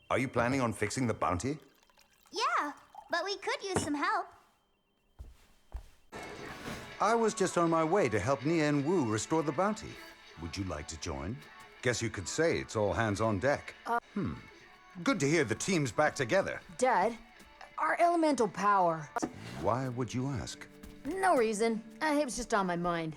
Are you planning on fixing the bounty? Yeah, but we could use some help. I was just on my way to help Nia and Wu restore the bounty. Would you like to join? Guess you could say it's all hands on deck. Good to hear the team's back together. Dad, our elemental power. Why would you ask? No reason. It was just on my mind.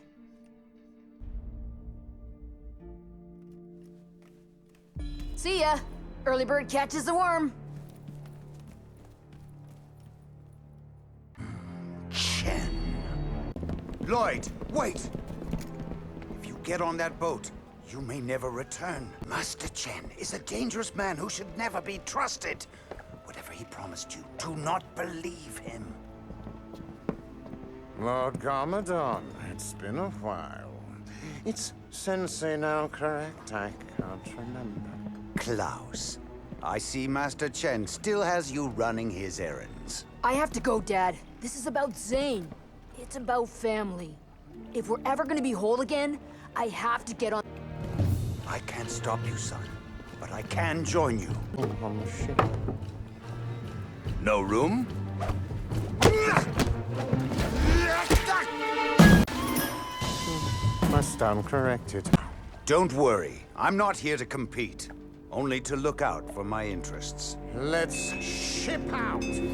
See ya. Early bird catches the worm. Chen. Lloyd, wait! If you get on that boat, you may never return. Master Chen is a dangerous man who should never be trusted. Whatever he promised you, do not believe him. Lord Garmadon, it's been a while. It's Sensei now, correct? I can't remember. Klaus, I see Master Chen still has you running his errands. I have to go, Dad. This is about Zane. It's about family. If we're ever gonna be whole again, I have to get on. I can't stop you, son, but I can join you. On the ship. No room? Must stand corrected. Don't worry, I'm not here to compete, only to look out for my interests. Let's ship out. Be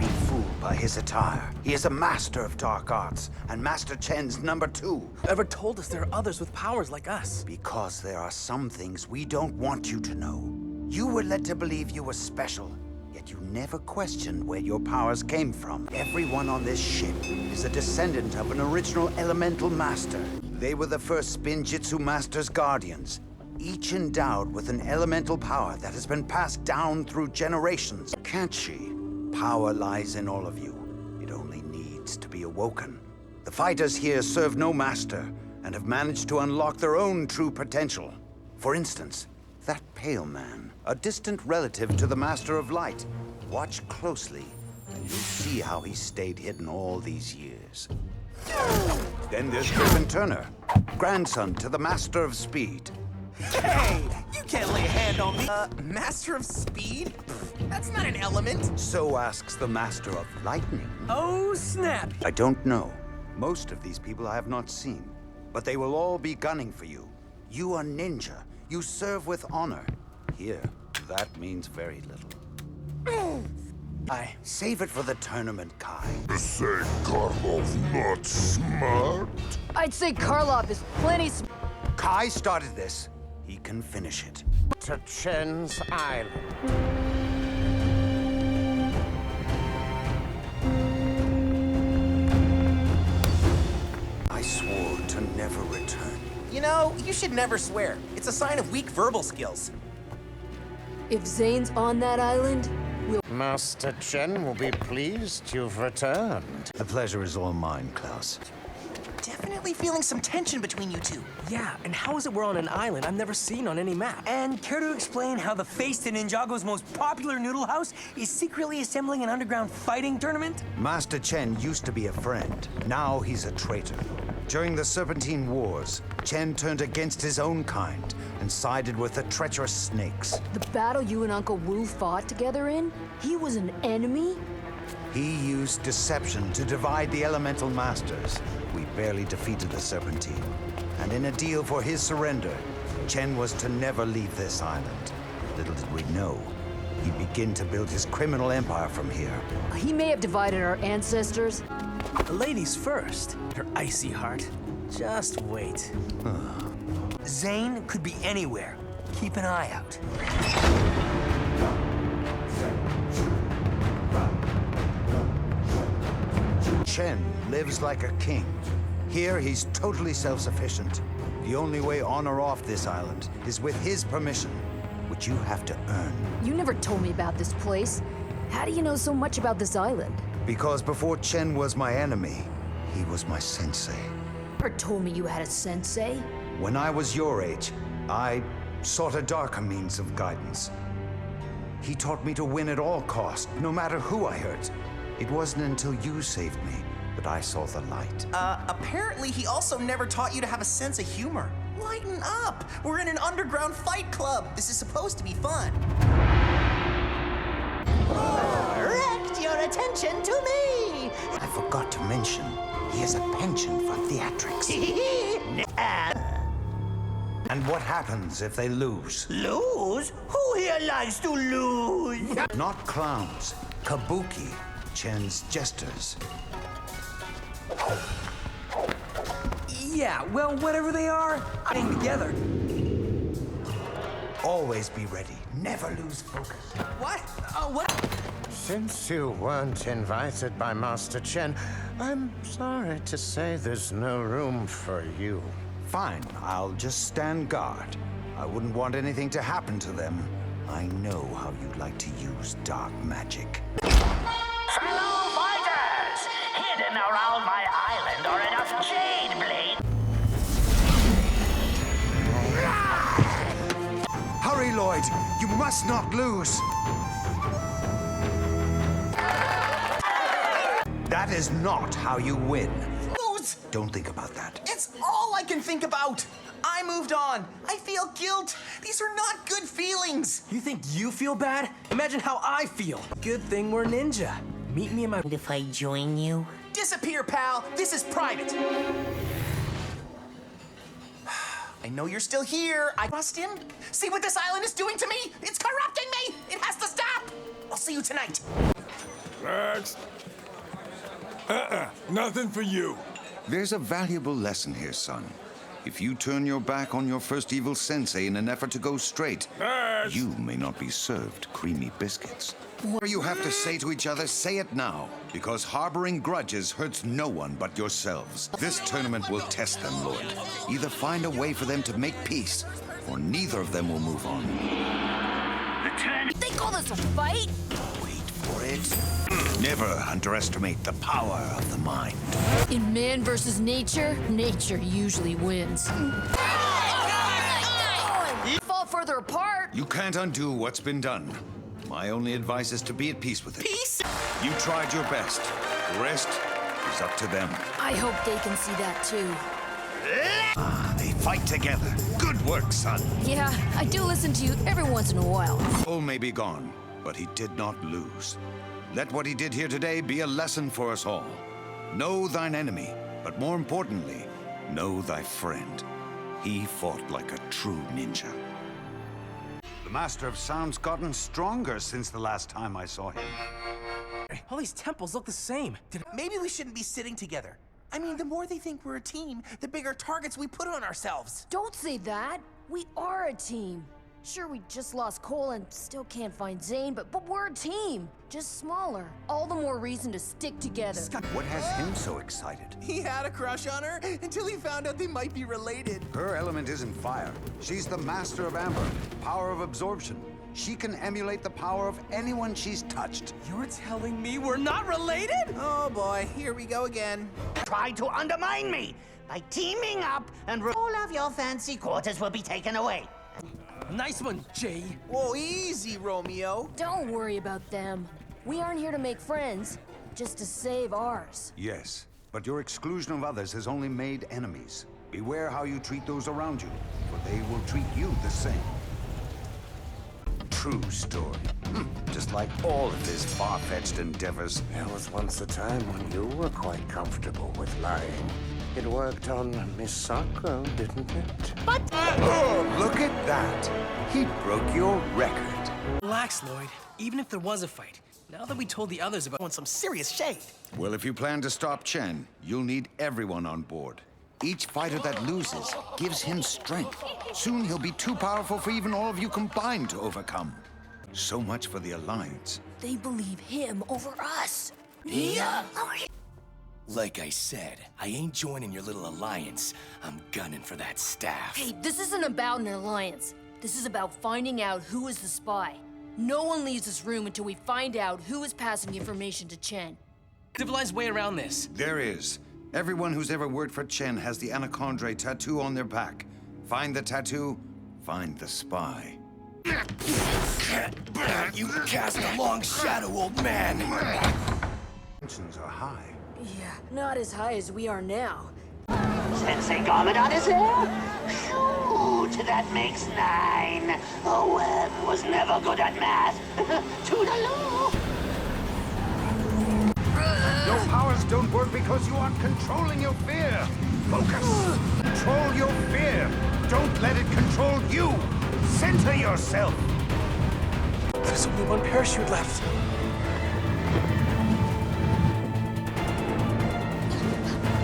fooled by his attire. He is a master of dark arts, and Master Chen's number 2. Ever told us there are others with powers like us? Because there are some things we don't want you to know. You were led to believe you were special, yet you never questioned where your powers came from. Everyone on this ship is a descendant of an original elemental master. They were the first Spinjitzu Master's guardians, each endowed with an elemental power that has been passed down through generations. Can't she? Power lies in all of you. It only needs to be awoken. The fighters here serve no master and have managed to unlock their own true potential. For instance, that pale man, a distant relative to the Master of Light. Watch closely, and you'll see how he stayed hidden all these years. Then there's Griffin Turner, grandson to the Master of Speed. Hey! You can't lay a hand on me! Master of Speed? That's not an element! So asks the Master of Lightning. Oh, snap! I don't know. Most of these people I have not seen, but they will all be gunning for you. You are ninja. You serve with honor. Here, that means very little. Save it for the tournament, Kai. Say Karlov not smart? I'd say Karlov is plenty Kai started this. He can finish it. To Chen's Island. I swore to never return. You know, you should never swear. It's a sign of weak verbal skills. If Zane's on that island, we'll... Master Chen will be pleased you've returned. The pleasure is all mine, Klaus. Definitely feeling some tension between you two. Yeah, and how is it we're on an island I've never seen on any map? And care to explain how the face to Ninjago's most popular noodle house is secretly assembling an underground fighting tournament? Master Chen used to be a friend. Now he's a traitor. During the Serpentine Wars, Chen turned against his own kind and sided with the treacherous snakes. The battle you and Uncle Wu fought together in? He was an enemy? He used deception to divide the elemental masters. We barely defeated the Serpentine. And in a deal for his surrender, Chen was to never leave this island. Little did we know, he'd begin to build his criminal empire from here. He may have divided our ancestors. The ladies first. Her icy heart. Just wait. Zane could be anywhere. Keep an eye out. Chen lives like a king. Here, he's totally self-sufficient. The only way on or off this island is with his permission, which you have to earn. You never told me about this place. How do you know so much about this island? Because before Chen was my enemy, he was my sensei. You never told me you had a sensei. When I was your age, I sought a darker means of guidance. He taught me to win at all costs, no matter who I hurt. It wasn't until you saved me, the but I saw the light. Apparently he also never taught you to have a sense of humor. Lighten up! We're in an underground fight club. This is supposed to be fun. Direct your attention to me! I forgot to mention, he has a penchant for theatrics. And what happens if they lose? Lose? Who here likes to lose? Not clowns, kabuki, Chen's jesters. Yeah, well, whatever they are, I hang together. Always be ready, never lose focus. What? What? Since you weren't invited by Master Chen, I'm sorry to say there's no room for you. Fine, I'll just stand guard. I wouldn't want anything to happen to them. I know how you like to use dark magic. Fellow fighters! Hidden around my island are enough jade blades. Hurry, Lloyd! You must not lose! That is not how you win. Lose! Don't think about that. It's all I can think about. I moved on. I feel guilt. These are not good feelings. You think you feel bad? Imagine how I feel. Good thing we're ninja. Meet me in my... If I join you? Disappear, pal. This is private. I know you're still here. I trust him. See what this island is doing to me? It's corrupting me. It has to stop. I'll see you tonight. Next. Nothing for you. There's a valuable lesson here, son. If you turn your back on your first evil sensei in an effort to go straight, you may not be served creamy biscuits. Whatever you have to say to each other, say it now, because harboring grudges hurts no one but yourselves. This tournament will test them, Lord. Either find a way for them to make peace, or neither of them will move on. They call this a fight? Wait for it. Never underestimate the power of the mind. In man versus nature, nature usually wins. Fall further apart. You can't undo what's been done. My only advice is to be at peace with it. Peace? You tried your best. The rest is up to them. I hope they can see that too. They fight together. Good work, son. Yeah, I do listen to you every once in a while. Soul may be gone, but he did not lose. Let what he did here today be a lesson for us all. Know thine enemy, but more importantly, know thy friend. He fought like a true ninja. The Master of Sound's gotten stronger since the last time I saw him. All these temples look the same. Maybe we shouldn't be sitting together. I mean, the more they think we're a team, the bigger targets we put on ourselves. Don't say that. We are a team. Sure, we just lost Cole and still can't find Zane, but we're a team. Just smaller. All the more reason to stick together. What has him so excited? He had a crush on her until he found out they might be related. Her element isn't fire. She's the master of amber, power of absorption. She can emulate the power of anyone she's touched. You're telling me we're not related? Oh boy, here we go again. Try to undermine me by teaming up, and all of your fancy quarters will be taken away. Nice one, Jay. Whoa, easy, Romeo. Don't worry about them. We aren't here to make friends, just to save ours. Yes, but your exclusion of others has only made enemies. Beware how you treat those around you, for they will treat you the same. True story. Just like all of his far-fetched endeavors. There was once a time when you were quite comfortable with lying. It worked on Miss Sako, didn't it? Oh, look at that! He broke your record. Relax, Lloyd. Even if there was a fight, now that we told the others about some serious shade. Well, if you plan to stop Chen, you'll need everyone on board. Each fighter that loses gives him strength. Soon he'll be too powerful for even all of you combined to overcome. So much for the Alliance. They believe him over us. Yeah. Like I said, I ain't joining your little alliance. I'm gunning for that staff. Hey, this isn't about an alliance. This is about finding out who is the spy. No one leaves this room until we find out who is passing information to Chen. Civilized way around this. There is. Everyone who's ever worked for Chen has the Anacondre tattoo on their back. Find the tattoo, find the spy. You cast a long shadow, old man. Tensions are high. Yeah, not as high as we are now. Sensei Garmadon is here? Shoot, that makes 9. Oh, well, was never good at math. Toodaloo! Your powers don't work because you aren't controlling your fear. Focus. Control your fear. Don't let it control you. Center yourself. There's only one parachute left.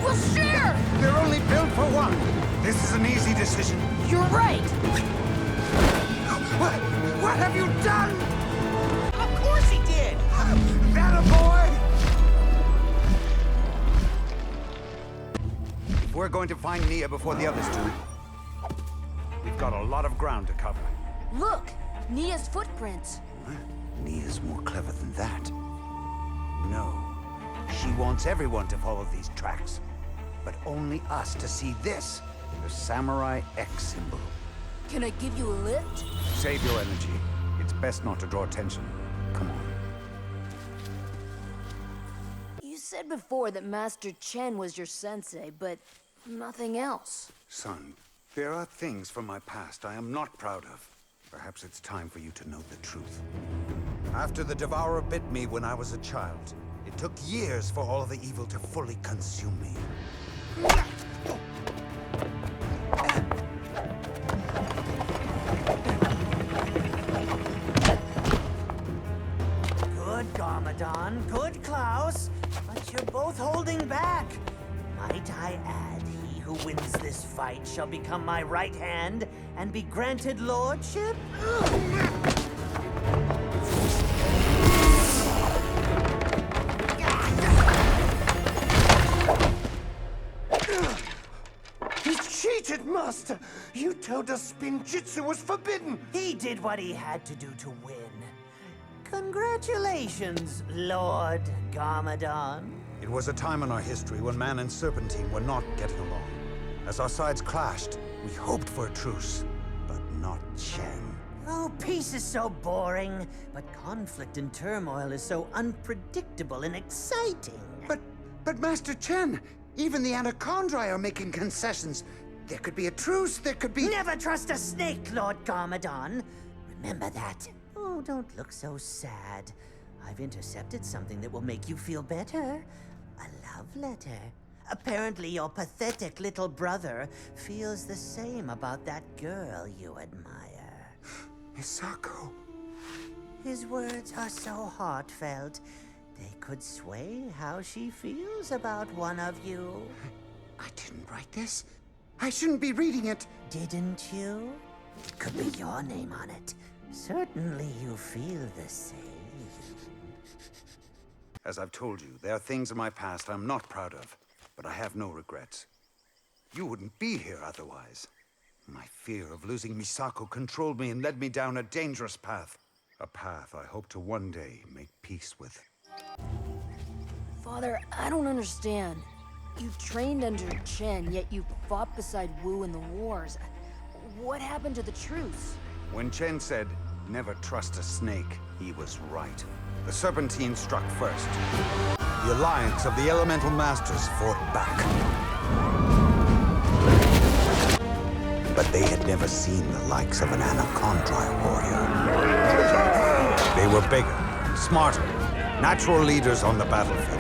Well, sure! They're only built for one. This is an easy decision. You're right! What have you done? Of course he did! That a boy? If we're going to find Nia before the others do, we've got a lot of ground to cover. Look! Nia's footprints. Huh? Nia's more clever than that. No. She wants everyone to follow these tracks, but only us to see this, the Samurai X symbol. Can I give you a lift? Save your energy. It's best not to draw attention. Come on. You said before that Master Chen was your sensei, but nothing else. Son, there are things from my past I am not proud of. Perhaps it's time for you to know the truth. After the Devourer bit me when I was a child, it took years for all of the evil to fully consume me. Good, Garmadon. Good, Klaus. But you're both holding back. Might I add, he who wins this fight shall become my right hand and be granted lordship? He cheated, Master! You told us Spinjitzu was forbidden! He did what he had to do to win. Congratulations, Lord Garmadon. It was a time in our history when man and Serpentine were not getting along. As our sides clashed, we hoped for a truce, but not Chen. Oh, peace is so boring, but conflict and turmoil is so unpredictable and exciting. But Master Chen, even the Anacondrae are making concessions. There could be a truce, there could be... Never trust a snake, Lord Garmadon. Remember that. Oh, don't look so sad. I've intercepted something that will make you feel better. A love letter. Apparently your pathetic little brother feels the same about that girl you admire. Misako. His words are so heartfelt, they could sway how she feels about one of you. I didn't write this. I shouldn't be reading it. Didn't you? It could be your name on it. Certainly you feel the same. As I've told you, there are things in my past I'm not proud of, but I have no regrets. You wouldn't be here otherwise. My fear of losing Misako controlled me and led me down a dangerous path. A path I hope to one day make peace with. Father, I don't understand. You trained under Chen, yet you fought beside Wu in the wars. What happened to the truce? When Chen said, "Never trust a snake," he was right. The Serpentine struck first. The alliance of the Elemental Masters fought back. But they had never seen the likes of an Anacondrae warrior. They were bigger, smarter, natural leaders on the battlefield.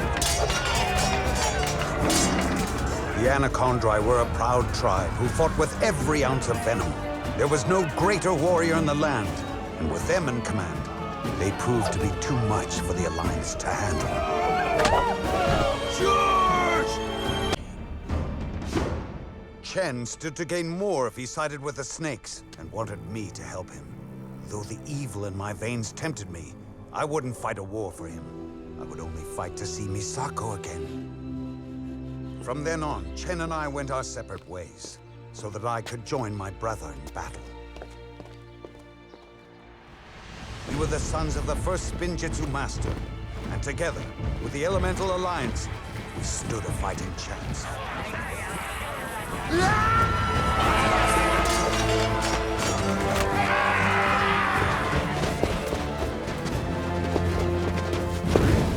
The Anacondrae were a proud tribe who fought with every ounce of venom. There was no greater warrior in the land, and with them in command, they proved to be too much for the Alliance to handle. George! Chen stood to gain more if he sided with the snakes, and wanted me to help him. Though the evil in my veins tempted me, I wouldn't fight a war for him. I would only fight to see Misako again. From then on, Chen and I went our separate ways, so that I could join my brother in battle. We were the sons of the first Spinjitzu master, and together, with the Elemental Alliance, we stood a fighting chance.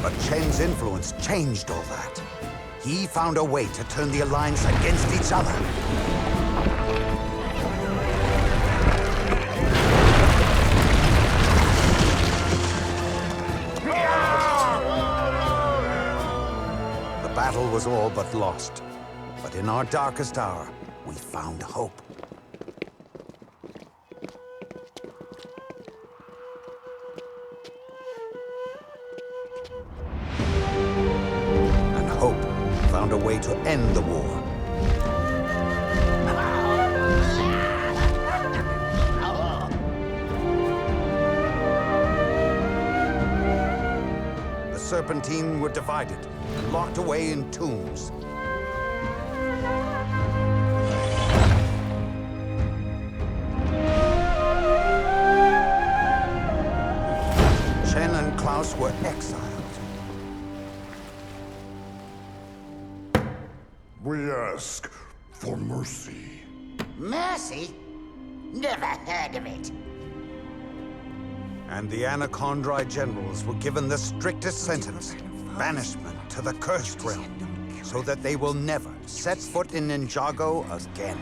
But Chen's influence changed all that. He found a way to turn the Alliance against each other. The battle was all but lost. But in our darkest hour, we found hope. And hope found a way to end the war. The Serpentine were divided and locked away in tombs. Chen and Klaus were exiled. We ask for mercy. Mercy? Never heard of it. And the Anacondri generals were given the strictest sentence, banishment to the Cursed Realm, so that they will never set foot in Ninjago again.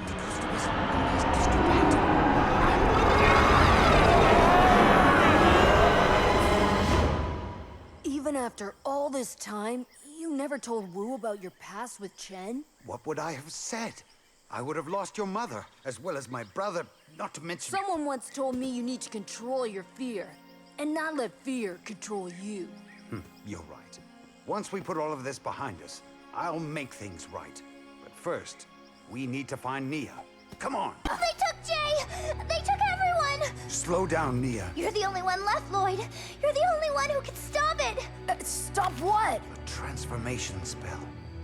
Even after all this time, you never told Wu about your past with Chen? What would I have said? I would have lost your mother, as well as my brother, not to mention... Someone once told me you need to control your fear, and not let fear control you. You're right. Once we put all of this behind us, I'll make things right. But first, we need to find Nia. Come on! They took Jay! They took everyone! Slow down, Nia. You're the only one left, Lloyd. You're the only one who can stop it! Stop what? A transformation spell.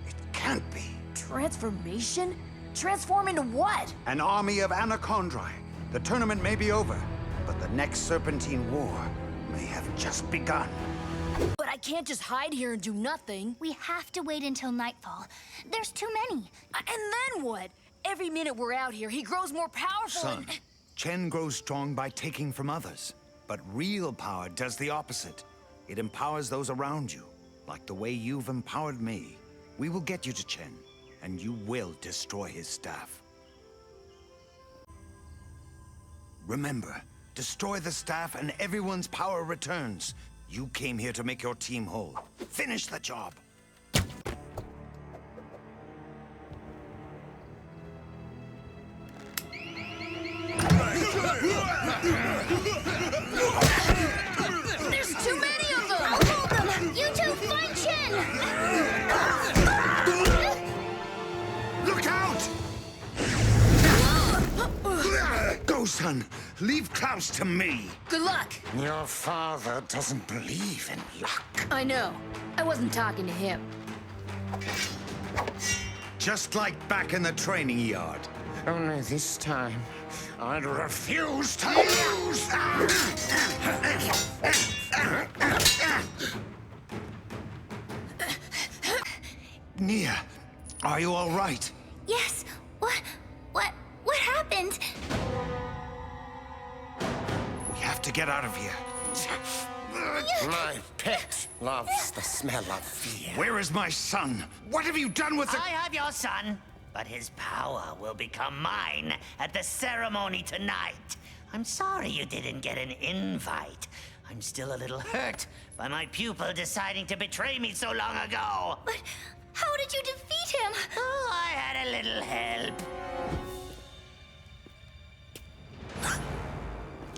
It can't be. Transformation? Transform into what? An army of Anacondri. The tournament may be over, but the next Serpentine War may have just begun. But I can't just hide here and do nothing. We have to wait until nightfall. There's too many. And then what? Every minute we're out here, he grows more powerful. Son, Chen grows strong by taking from others. But real power does the opposite. It empowers those around you, like the way you've empowered me. We will get you to Chen, and you will destroy his staff. Remember, destroy the staff and everyone's power returns. You came here to make your team whole. Finish the job. There's too many of them! I'll hold them! You two find Chen! Look out! Go, son. Leave Klaus to me. Good luck! Your father doesn't believe in luck. I know. I wasn't talking to him. Just like back in the training yard. Only this time, I'd refuse to lose! Nia, are you all right? Yes. What happened? We have to get out of here. My pet loves the smell of fear. Where is my son? What have you done with the... I have your son, but his power will become mine at the ceremony tonight. I'm sorry you didn't get an invite. I'm still a little hurt by my pupil deciding to betray me so long ago. But how did you defeat him? Oh, I had a little help.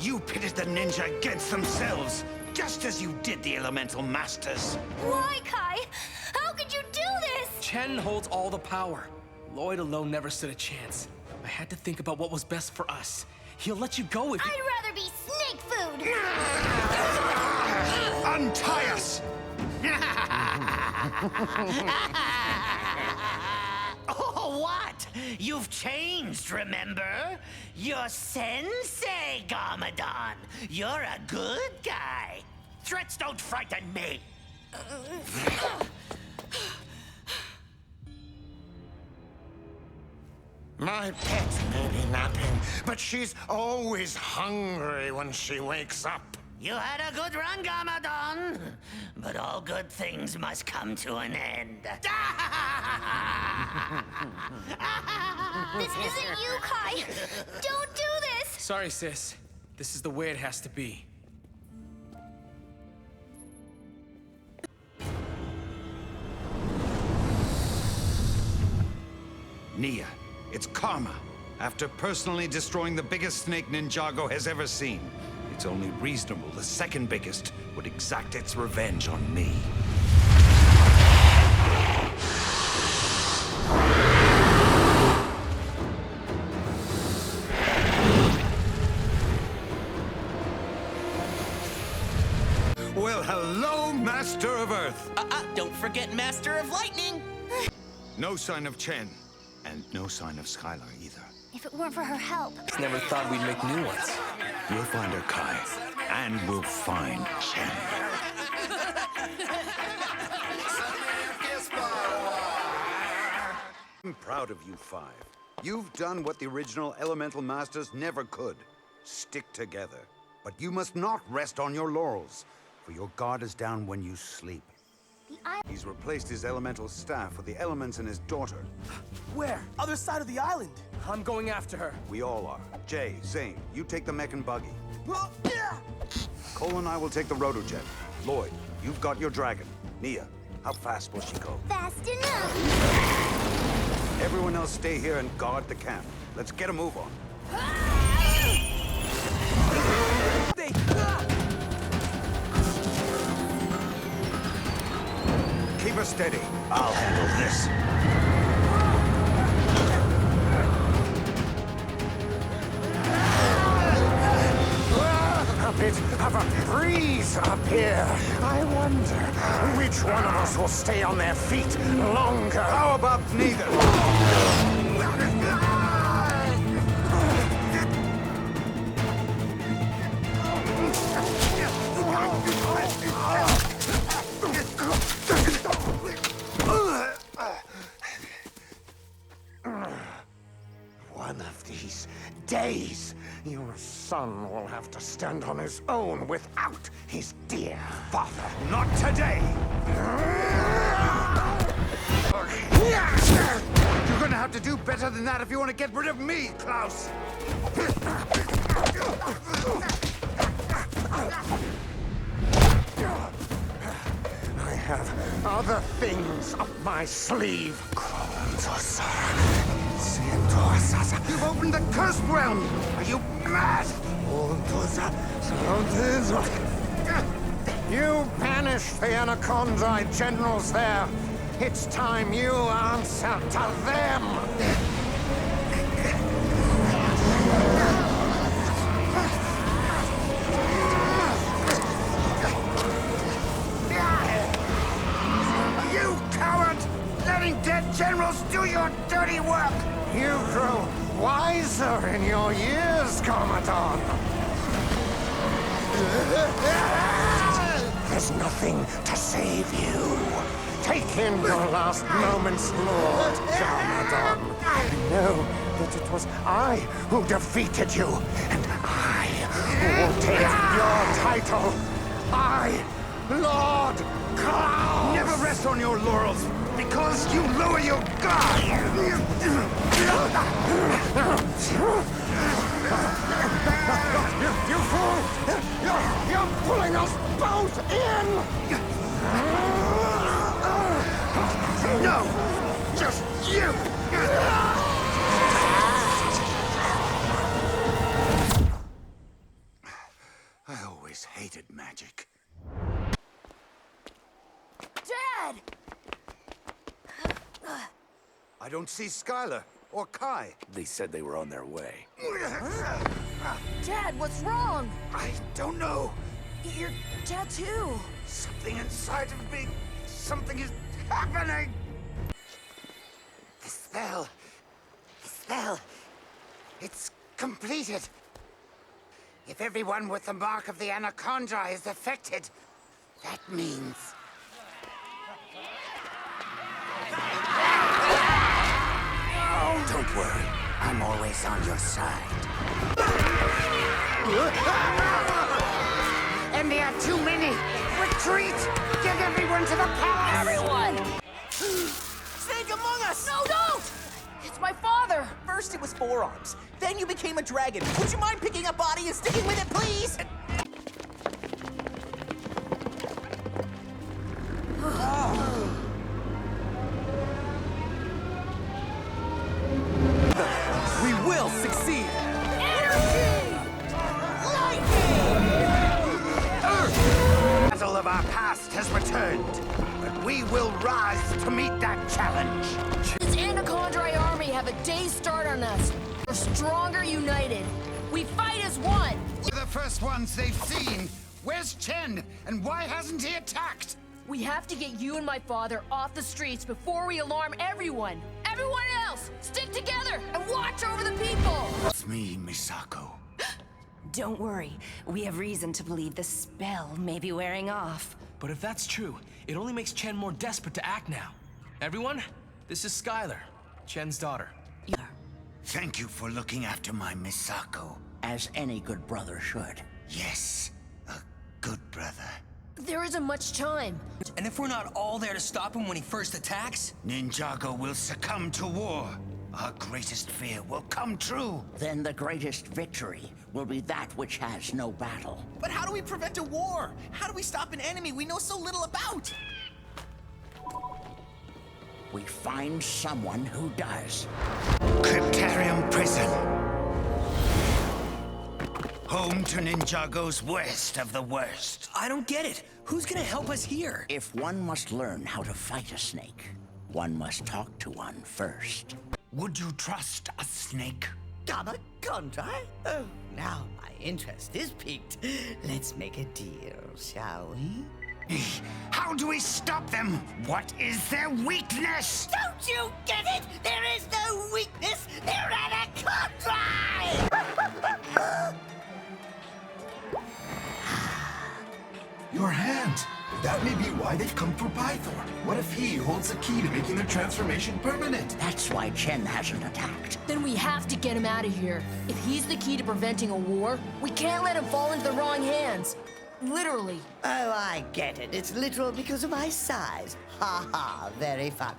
You pitted the ninja against themselves, just as you did the elemental masters. Why, Kai? How could you do this? Chen holds all the power. Lloyd alone never stood a chance. I had to think about what was best for us. He'll let you go if you... I'd rather be snake food! Untie us! Oh, what? You've changed, remember? You're Sensei Garmadon. You're a good guy. Threats don't frighten me. My pet may be napping, but she's always hungry when she wakes up. You had a good run, Garmadon. But all good things must come to an end. This isn't you, Kai. Don't do this. Sorry, sis. This is the way it has to be. Nia, it's karma. After personally destroying the biggest snake Ninjago has ever seen, it's only reasonable the second biggest would exact its revenge on me. Well, hello, Master of Earth. Don't forget Master of Lightning. No sign of Chen, and no sign of Skylar either. If it weren't for her help. Never thought we'd make new ones. We'll find her, Kai, and we'll find Chen. I'm proud of you five. You've done what the original Elemental Masters never could. Stick together. But you must not rest on your laurels, for your guard is down when you sleep. He's replaced his elemental staff with the elements and his daughter. Where? Other side of the island. I'm going after her. We all are. Jay, Zane, you take the mech and buggy. Cole and I will take the rotojet. Lloyd, you've got your dragon. Nia, how fast will she go? Fast enough. Everyone else stay here and guard the camp. Let's get a move on. Keep her steady. I'll handle this. A bit of a breeze up here. I wonder which one of us will stay on their feet longer. How about neither? One of these days, your son will have to stand on his own without his dear father. Not today! You're gonna have to do better than that if you want to get rid of me, Klaus! I have other things up my sleeve. You've opened the cursed realm! Are you mad? You banished the Anaconda generals there. It's time you answer to them. You coward! Letting dead generals do your dirty work! You grow wiser in your years, Garmadon. There's nothing to save you. Take in your last moments, Lord Garmadon. Know that it was I who defeated you, and I who will take your title. I, Lord Klaus. Never rest on your laurels, because you lower your guard! You fool! You're pulling us both in! No! Just you! I always hated magic. Dad! I don't see Skylar or Kai. They said they were on their way. Dad, what's wrong? I don't know. Your tattoo. Something inside of me. Something is happening. The spell. It's completed. If everyone with the mark of the Anaconda is affected, that means... Don't worry. I'm always on your side. And there are too many! Retreat! Get everyone to the palace! Everyone! Snake among us! No, don't! It's my father! First it was forearms, then you became a dragon. Would you mind picking a body and sticking with it, please? We will succeed! Energy! The battle of our past has returned, but we will rise to meet that challenge. This Anacondri army have a day's start on us. We're stronger united. We fight as one. We're the first ones they've seen. Where's Chen, and why hasn't he attacked? We have to get you and my father off the streets before we alarm everyone. Everyone else, stick together and watch over the people. It's me, Misako. Don't worry. We have reason to believe the spell may be wearing off. But if that's true, it only makes Chen more desperate to act now. Everyone, this is Skylar, Chen's daughter. Thank you for looking after my Misako. As any good brother should. Yes, a good brother. There isn't much time. And if we're not all there to stop him when he first attacks? Ninjago will succumb to war. Our greatest fear will come true. Then the greatest victory will be that which has no battle. But how do we prevent a war? How do we stop an enemy we know so little about? We find someone who does. Cryptarium Prison. Home to Ninjago's worst of the worst. I don't get it. Who's gonna help us here? If one must learn how to fight a snake, one must talk to one first. Would you trust a snake? Gamagondri? Oh, now my interest is piqued. Let's make a deal, shall we? How do we stop them? What is their weakness? Don't you get it? There is no weakness. They're Anacondri! Your hand! That may be why they've come for Pythor. What if he holds the key to making their transformation permanent? That's why Chen hasn't attacked. Then we have to get him out of here. If he's the key to preventing a war, we can't let him fall into the wrong hands. Literally. Oh, I get it. It's literal because of my size. Ha ha, very funny.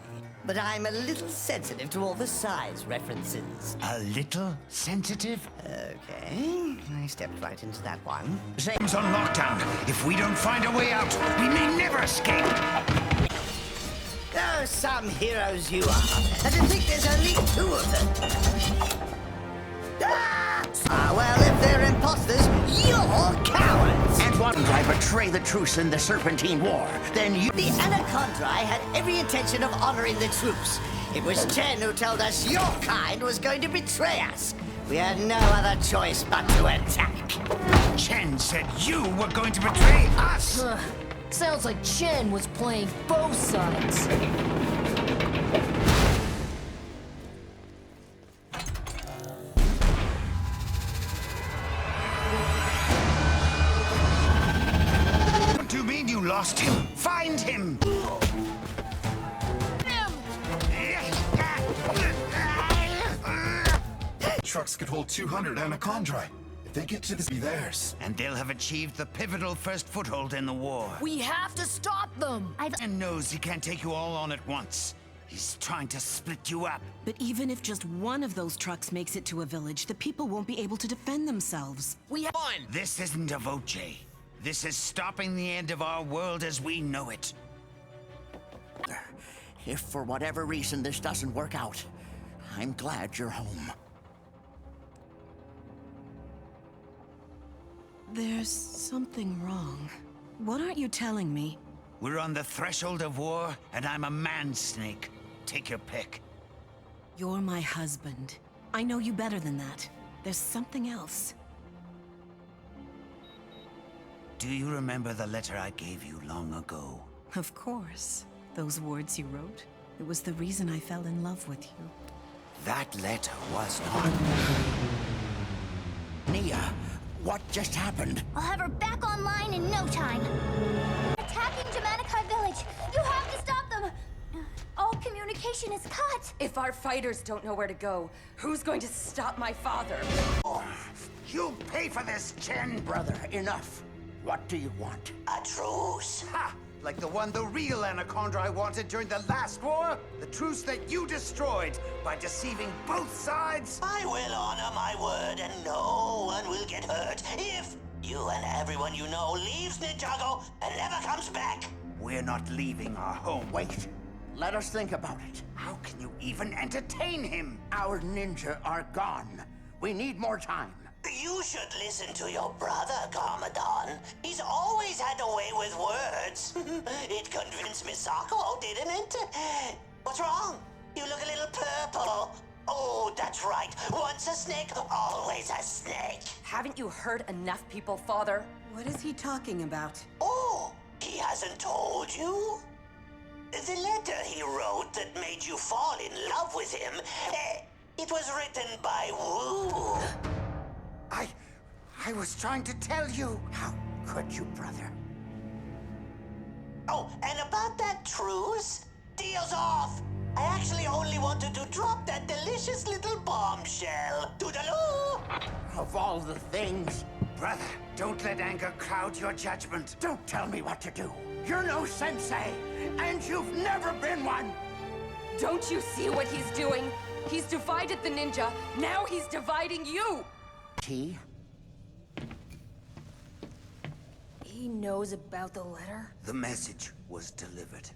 But I'm a little sensitive to all the size references. A little sensitive? Okay, I stepped right into that one. Zane's on lockdown. If we don't find a way out, we may never escape. Oh, some heroes you are. And to think there's only 2 of them. Well, if they're imposters, you're cowards! And why I betray the truce in the Serpentine War, then you... The Anacondri had every intention of honoring the truce. It was Chen who told us your kind was going to betray us. We had no other choice but to attack. Chen said you were going to betray us! Sounds like Chen was playing both sides. What do you mean you lost him? Find him! Trucks could hold 200 Anacondri. If they get to this, be theirs. And they'll have achieved the pivotal first foothold in the war. We have to stop them! And knows he can't take you all on at once. He's trying to split you up. But even if just one of those trucks makes it to a village, the people won't be able to defend themselves. This isn't a voce. This is stopping the end of our world as we know it. If for whatever reason this doesn't work out, I'm glad you're home. There's something wrong. What aren't you telling me? We're on the threshold of war, and I'm a man-snake. Take your pick. You're my husband. I know you better than that. There's something else. Do you remember the letter I gave you long ago? Of course. Those words you wrote. It was the reason I fell in love with you. That letter was not... Nia, what just happened? I'll have her back online in no time. Attacking Jamanicai village. You have to stop them. All communication is cut. If our fighters don't know where to go, who's going to stop my father? Oh, you'll pay for this, Chen! Brother, enough. What do you want? A truce. Ha! Like the one the real Anacondri wanted during the last war? The truce that you destroyed by deceiving both sides? I will honor my word and no one will get hurt if you and everyone you know leaves Ninjago and never comes back. We're not leaving our home. Wait. Let us think about it. How can you even entertain him? Our ninja are gone. We need more time. You should listen to your brother, Garmadon. He's always had a way with words. It convinced Misako, didn't it? What's wrong? You look a little purple. Oh, that's right. Once a snake, always a snake. Haven't you heard enough, people, Father? What is he talking about? Oh, he hasn't told you? The letter he wrote that made you fall in love with him, it was written by Wu. I was trying to tell you. How could you, brother? Oh, and about that truce, deal's off. I actually only wanted to drop that delicious little bombshell. Toodaloo! Of all the things... Brother, don't let anger cloud your judgment. Don't tell me what to do. You're no sensei, and you've never been one. Don't you see what he's doing? He's divided the ninja. Now he's dividing you. T? He knows about the letter? The message was delivered.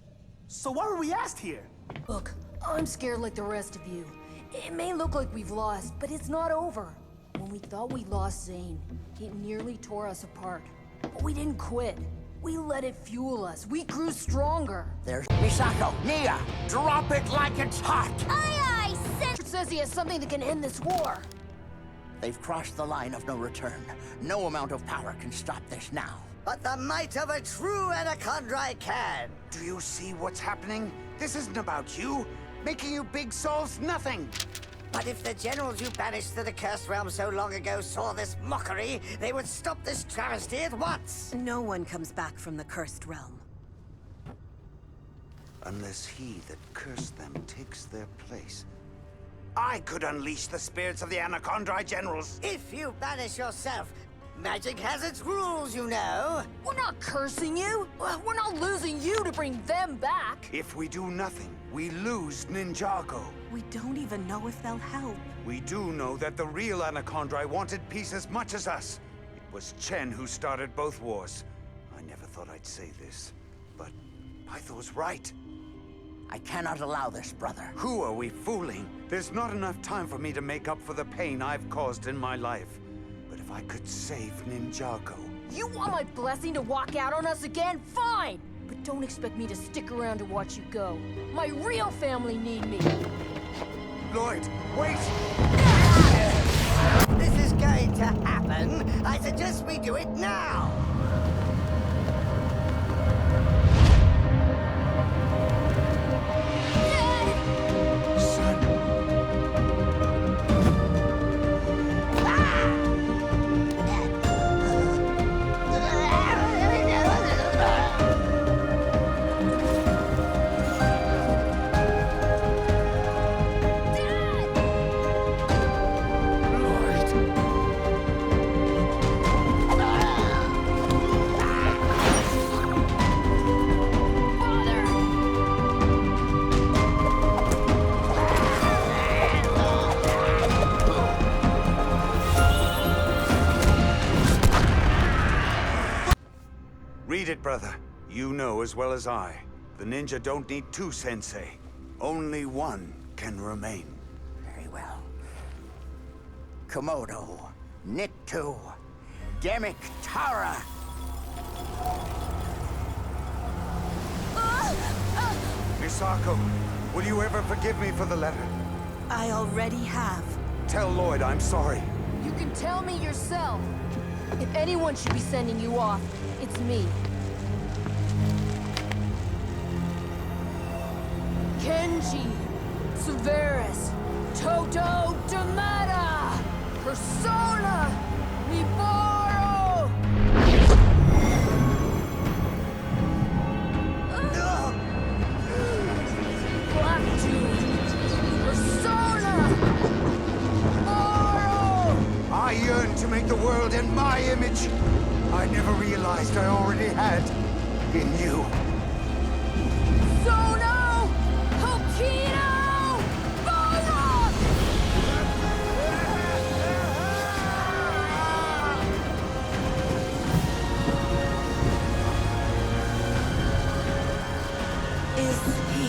So why were we asked here? Look, I'm scared like the rest of you. It may look like we've lost, but it's not over. When we thought we lost Zane, it nearly tore us apart. But we didn't quit. We let it fuel us. We grew stronger. There's Misako. Nia, drop it like it's hot. Aye, aye, It says he has something that can end this war. They've crossed the line of no return. No amount of power can stop this now. But the might of a true Anacondri can. Do you see what's happening? This isn't about you. Making you big solves nothing. But if the generals you banished to the Cursed Realm so long ago saw this mockery, they would stop this travesty at once. No one comes back from the Cursed Realm. Unless he that cursed them takes their place. I could unleash the spirits of the Anacondri generals. If you banish yourself, magic has its rules, you know. We're not cursing you. We're not losing you to bring them back. If we do nothing, we lose Ninjago. We don't even know if they'll help. We do know that the real Anacondri wanted peace as much as us. It was Chen who started both wars. I never thought I'd say this, but Pythor's right. I cannot allow this, brother. Who are we fooling? There's not enough time for me to make up for the pain I've caused in my life. But if I could save Ninjago... You want my blessing to walk out on us again? Fine! But don't expect me to stick around to watch you go. My real family need me. Lloyd, wait! This is going to happen. I suggest we do it now. Read it, brother. You know as well as I. The ninja don't need two sensei. Only one can remain. Very well. Komodo, Nikto, Demic Tara. Misako, will you ever forgive me for the letter? I already have. Tell Lloyd I'm sorry. You can tell me yourself. If anyone should be sending you off, it's me. Kenji, Severus, Toto Demeta, Persona, Liboro! Persona! I yearn to make the world in my image. I never realized I already had in you. Sono! Hokino! Bola! Is he...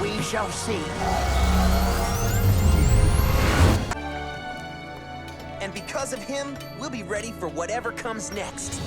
We shall see. And because of him, we'll be ready for whatever comes next.